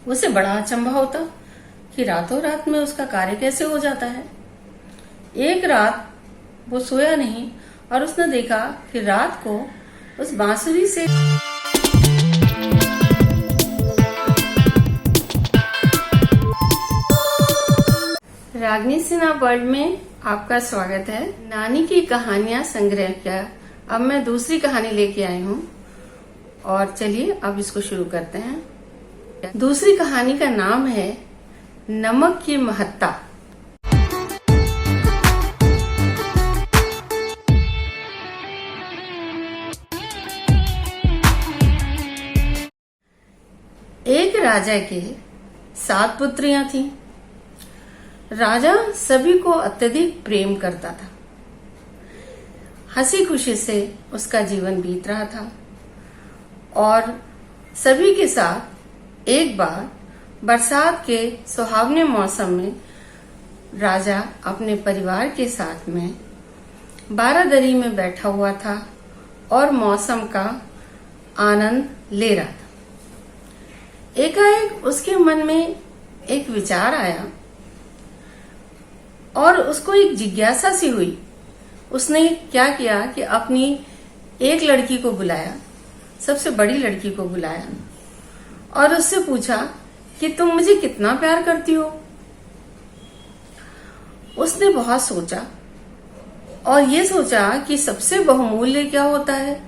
उसे बड़ा अचंभा होता कि रातों रात में उसका कार्य कैसे हो जाता है। एक रात वो सोया नहीं और उसने देखा कि रात को उस बांसुरी से रागनी सिन्हा वर्ल्ड में आपका स्वागत है। नानी की कहानियां संग्रह का अब मैं दूसरी कहानी लेके आई हूँ और चलिए अब इसको शुरू करते हैं। दूसरी कहानी का नाम है नमक की महत्ता। एक राजा के 7 पुत्रियां थीं। राजा सभी को अत्यधिक प्रेम करता था। हंसी खुशी से उसका जीवन बीत रहा था और सभी के साथ एक बार बरसात के सुहावने मौसम में राजा अपने परिवार के साथ में बारादरी में बैठा हुआ था और मौसम का आनंद ले रहा था। एकाएक उसके मन में एक विचार आया और उसको एक जिज्ञासा सी हुई। उसने क्या किया कि अपनी एक लड़की को बुलाया, सबसे बड़ी लड़की को बुलाया और उससे पूछा कि तुम मुझे कितना प्यार करती हो। उसने बहुत सोचा और ये सोचा कि सबसे बहुमूल्य क्या होता है।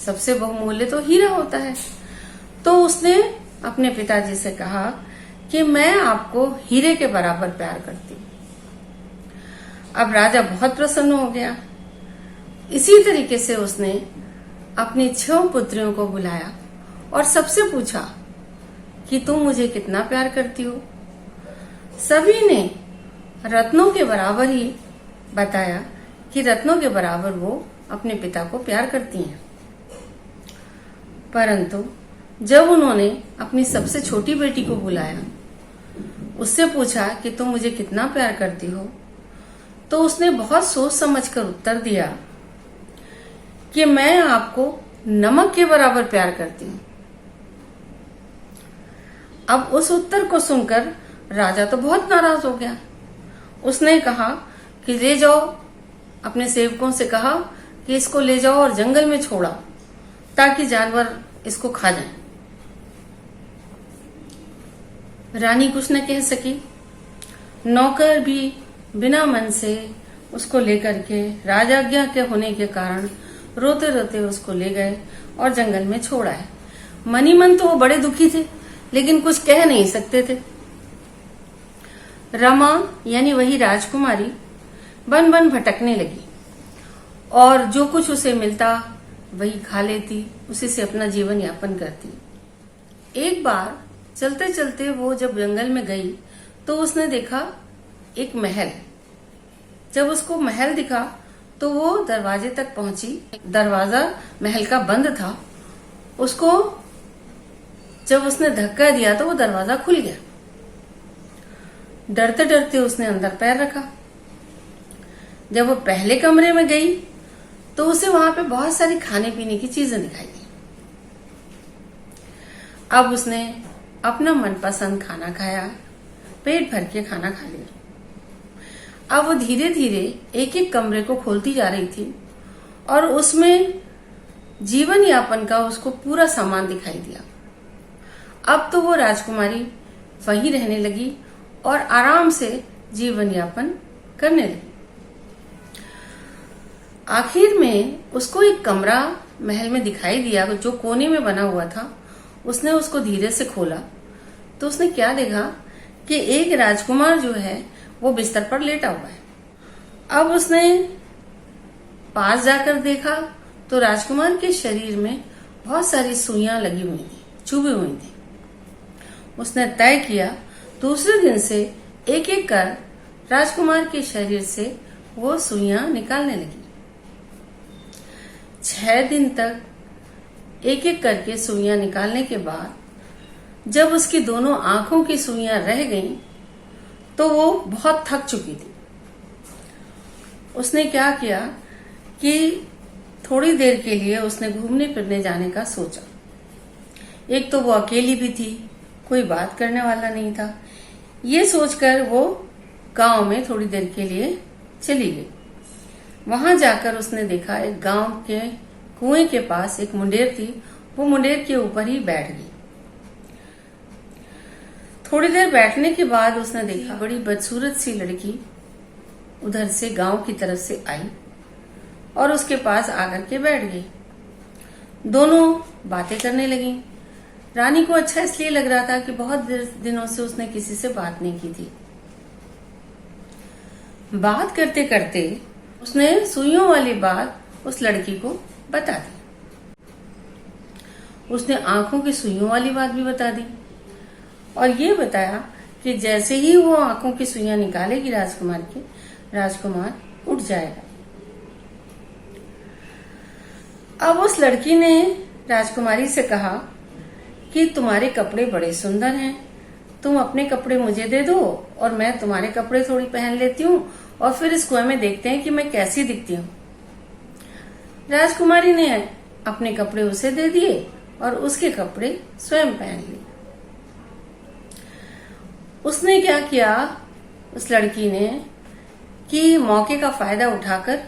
सबसे बहुमूल्य तो हीरा होता है। तो उसने अपने पिताजी से कहा कि मैं आपको हीरे के बराबर प्यार करती हूँ। अब राजा बहुत प्रसन्न हो गया। इसी तरीके से उसने अपनी 6 पुत्रियों को बुलाया और सबसे पूछा कि तुम मुझे कितना प्यार करती हो। सभी ने रत्नों के बराबर ही बताया कि रत्नों के बराबर वो अपने पिता को प्यार करती हैं। परंतु जब उन्होंने अपनी सबसे छोटी बेटी को बुलाया, उससे पूछा कि तुम मुझे कितना प्यार करती हो, तो उसने बहुत सोच समझकर उत्तर दिया कि मैं आपको नमक के बराबर प्यार करती हूँ। अब उस उत्तर को सुनकर राजा तो बहुत नाराज हो गया। उसने कहा कि ले जाओ, अपने सेवकों से कहा कि इसको ले जाओ और जंगल में छोड़ो ताकि जानवर इसको खा जाएं। रानी कुछ न कह सकी। नौकर भी बिना मन से उसको लेकर के राजाज्ञा के होने के कारण रोते रोते उसको ले गए और जंगल में छोड़ आए। मनी मन तो वो बड़े दुखी थे लेकिन कुछ कह नहीं सकते थे। रमा यानी वही राजकुमारी बन बन भटकने लगी और जो कुछ उसे मिलता वही खा लेती, उसी से अपना जीवन यापन करती। एक बार चलते चलते वो जब जंगल में गई तो उसने देखा एक महल। जब उसको महल दिखा तो वो दरवाजे तक पहुंची। दरवाजा महल का बंद था। उसको जब उसने धक्का दिया तो वो दरवाजा खुल गया। डरते डरते उसने अंदर पैर रखा। जब वो पहले कमरे में गई तो उसे वहां पे बहुत सारी खाने पीने की चीजें दिखाई दी। अब उसने अपना मनपसंद खाना खाया, पेट भर के खाना खा लिया। अब वो धीरे धीरे एक एक कमरे को खोलती जा रही थी और उसमें जीवन यापन का उसको पूरा सामान दिखाई दिया। अब तो वो राजकुमारी वहीं रहने लगी और आराम से जीवन यापन करने लगी। आखिर में उसको एक कमरा महल में दिखाई दिया जो कोने में बना हुआ था। उसने उसको धीरे से खोला तो उसने क्या देखा कि एक राजकुमार जो है वो बिस्तर पर लेटा हुआ है। अब उसने पास जाकर देखा तो राजकुमार के शरीर में बहुत सारी सुइयां लगी हुई थी, चुभी हुई थी। उसने तय किया दूसरे दिन से एक एक कर राजकुमार के शरीर से वो सुइयां निकालने लगी। 6 दिन तक एक एक करके सुइयां निकालने के बाद जब उसकी दोनों आंखों की सुइयां रह गईं तो वो बहुत थक चुकी थी। उसने क्या किया कि थोड़ी देर के लिए उसने घूमने फिरने जाने का सोचा। एक तो वो अकेली भी थी कोई बात करने वाला नहीं था। ये सोचकर वो गांव में थोड़ी देर के लिए चली गई। वहां जाकर उसने देखा एक गांव के कुएं के पास एक मुंडेर थी। वो मुंडेर के ऊपर ही बैठ गई। थोड़ी देर बैठने के बाद उसने देखा बड़ी बदसूरत सी लड़की उधर से गांव की तरफ से आई और उसके पास आकर के बैठ गई। दोनों बातें करने लगी। रानी को अच्छा इसलिए लग रहा था कि बहुत दिनों से उसने किसी से बात नहीं की थी। बात करते करते उसने सुइयों वाली बात उस लड़की को बता दी। उसने आंखों की सुइयों वाली बात भी बता दी और ये बताया कि जैसे ही वो आंखों की सुइयां निकालेगी राजकुमार की, राजकुमार उठ जाएगा। अब उस लड़की ने राजकुमारी से कहा कि तुम्हारे कपड़े बड़े सुंदर हैं, तुम अपने कपड़े मुझे दे दो और मैं तुम्हारे कपड़े थोड़ी पहन लेती हूँ और फिर इस कुएं में देखते हैं कि मैं कैसी दिखती हूँ। राजकुमारी ने अपने कपड़े उसे दे दिए और उसके कपड़े स्वयं पहन लिए। उसने क्या किया, उस लड़की ने, कि मौके का फायदा उठाकर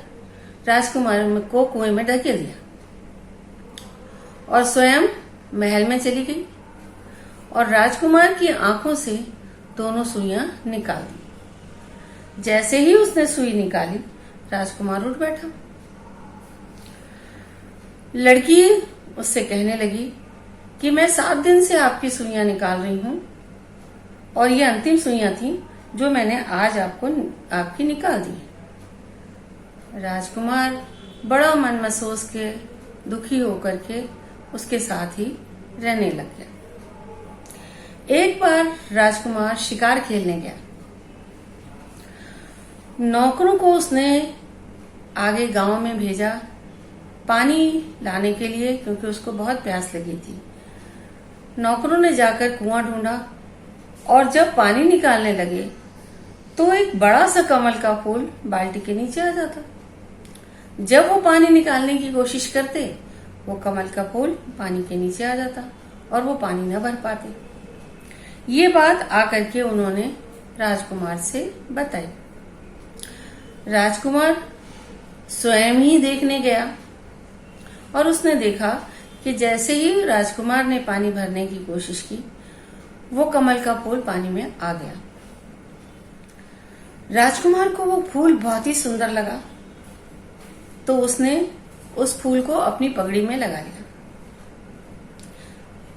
राजकुमार को कुएं में धकेल दिया और स्वयं महल में चली गई और राजकुमार की आंखों से दोनों सुइयां निकाल दी। जैसे ही उसने सुई निकाली, राजकुमार उठ बैठा। लड़की उससे कहने लगी कि मैं 7 दिन से आपकी सुइयां निकाल रही हूं और ये अंतिम सुइयां थी जो मैंने आज आपकी निकाल दी। राजकुमार बड़ा मन महसूस के दुखी होकर के उसके साथ ही रहने लग गया। एक बार राजकुमार शिकार खेलने गया। नौकरों को उसने आगे गांव में भेजा पानी लाने के लिए, क्योंकि उसको बहुत प्यास लगी थी। नौकरों ने जाकर कुआं ढूंढा और जब पानी निकालने लगे तो एक बड़ा सा कमल का फूल बाल्टी के नीचे आ जाता। जब वो पानी निकालने की कोशिश करते, वो कमल का फूल पानी के नीचे आ जाता और वो पानी न भर पाते। ये बात आकर के उन्होंने राजकुमार से बताई। राजकुमार स्वयं ही देखने गया और उसने देखा कि जैसे ही राजकुमार ने पानी भरने की कोशिश की, वो कमल का फूल पानी में आ गया। राजकुमार को वो फूल बहुत ही सुंदर लगा, तो उसने उस फूल को अपनी पगड़ी में लगा लिया।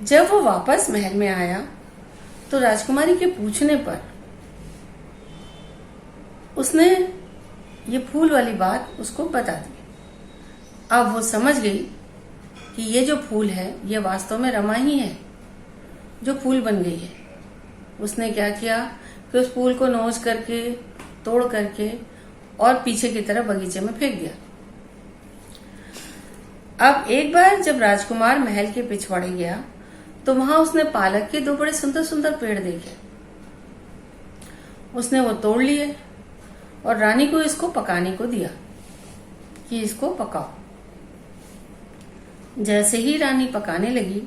जब वो वापस महल में आया तो राजकुमारी के पूछने पर उसने ये फूल वाली बात उसको बता दी। अब वो समझ गई कि ये जो फूल है ये वास्तव में रमा ही है जो फूल बन गई है। उसने क्या किया कि उस फूल को नोच करके, तोड़ करके और पीछे की तरफ बगीचे में फेंक दिया। अब एक बार जब राजकुमार महल के पिछवाड़े गया तो वहां उसने पालक के 2 बड़े सुंदर सुंदर पेड़ देखे। उसने वो तोड़ लिए और रानी को इसको पकाने को दिया कि इसको पकाओ। जैसे ही रानी पकाने लगी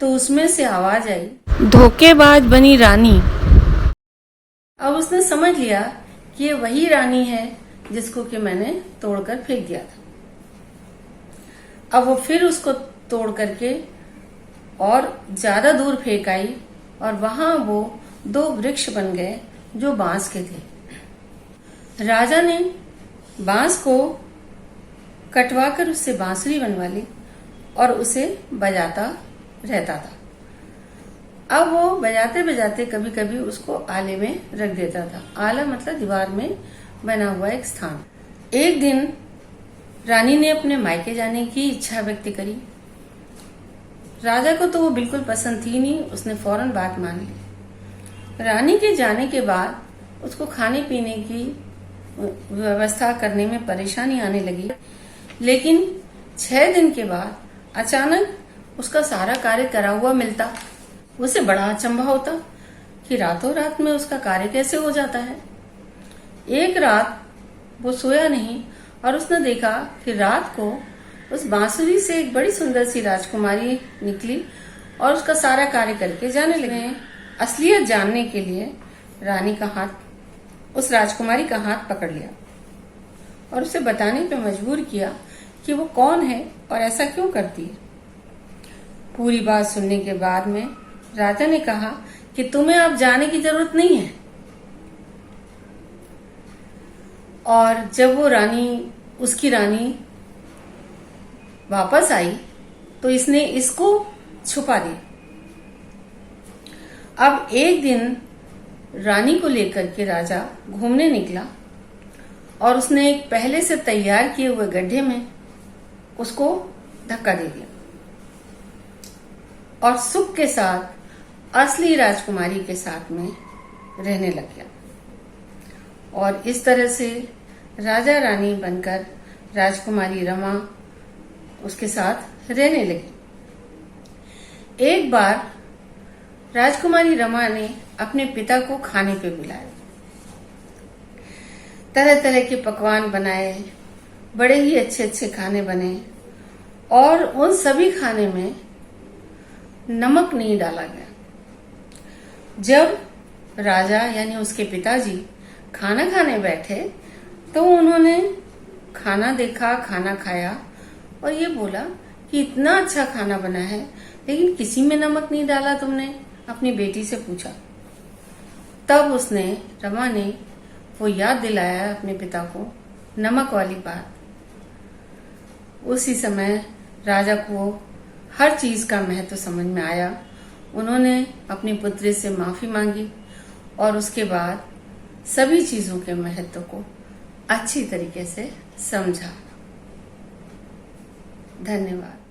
तो उसमें से आवाज आई, धोखेबाज बनी रानी। अब उसने समझ लिया कि ये वही रानी है जिसको कि मैंने तोड़कर फेंक दिया था। अब वो फिर उसको तोड़ करके और ज्यादा दूर फेंक आई और वहां वो 2 वृक्ष बन गए जो बांस के थे। राजा ने बांस को कटवाकर उससे बांसुरी बनवा ली और उसे बजाता रहता था। अब वो बजाते बजाते कभी कभी उसको आले में रख देता था। आला मतलब दीवार में बना हुआ एक स्थान। एक दिन रानी ने अपने मायके जाने की इच्छा व्यक्त करी। राजा को तो वो बिल्कुल पसंद थी नहीं, उसने फौरन बात मान ली। रानी के जाने के बाद उसको खाने पीने की व्यवस्था करने में परेशानी आने लगी, लेकिन 6 दिन के बाद अचानक उसका सारा कार्य करा हुआ मिलता। उसे बड़ा अचंभा होता कि रातों रात में उसका कार्य कैसे हो जाता है। एक रात वो सोया नहीं और उसने देखा कि रात को उस बांसुरी से एक बड़ी सुंदर सी राजकुमारी निकली और उसका सारा कार्य करके जाने लगे। असलियत जानने के लिए रानी का हाथ, उस राजकुमारी का हाथ पकड़ लिया और उसे बताने पे मजबूर किया कि वो कौन है और ऐसा क्यों करती है। पूरी बात सुनने के बाद में राजा ने कहा कि तुम्हें अब जाने की जरूरत नहीं है। और जब वो उसकी रानी वापस आई तो इसने इसको छुपा दिया। अब एक दिन रानी को लेकर के राजा घूमने निकला और उसने एक पहले से तैयार किए हुए गड्ढे में उसको धक्का दे दिया और सुख के साथ असली राजकुमारी के साथ में रहने लग गया। और इस तरह से राजा रानी बनकर राजकुमारी रमा उसके साथ रहने लगी। एक बार राजकुमारी रमा ने अपने पिता को खाने पे बुलाया। तरह तरह के पकवान बनाए, बड़े ही अच्छे अच्छे खाने बने और उन सभी खाने में नमक नहीं डाला गया। जब राजा यानी उसके पिताजी खाना खाने बैठे तो उन्होंने खाना देखा, खाना खाया और ये बोला कि इतना अच्छा खाना बना है लेकिन किसी में नमक नहीं डाला तुमने, अपनी बेटी से पूछा। तब रमा ने वो याद दिलाया अपने पिता को नमक वाली बात। उसी समय राजा को हर चीज का महत्व समझ में आया। उन्होंने अपनी पुत्री से माफी मांगी और उसके बाद सभी चीजों के महत्व को अच्छी तरीके से समझा। धन्यवाद।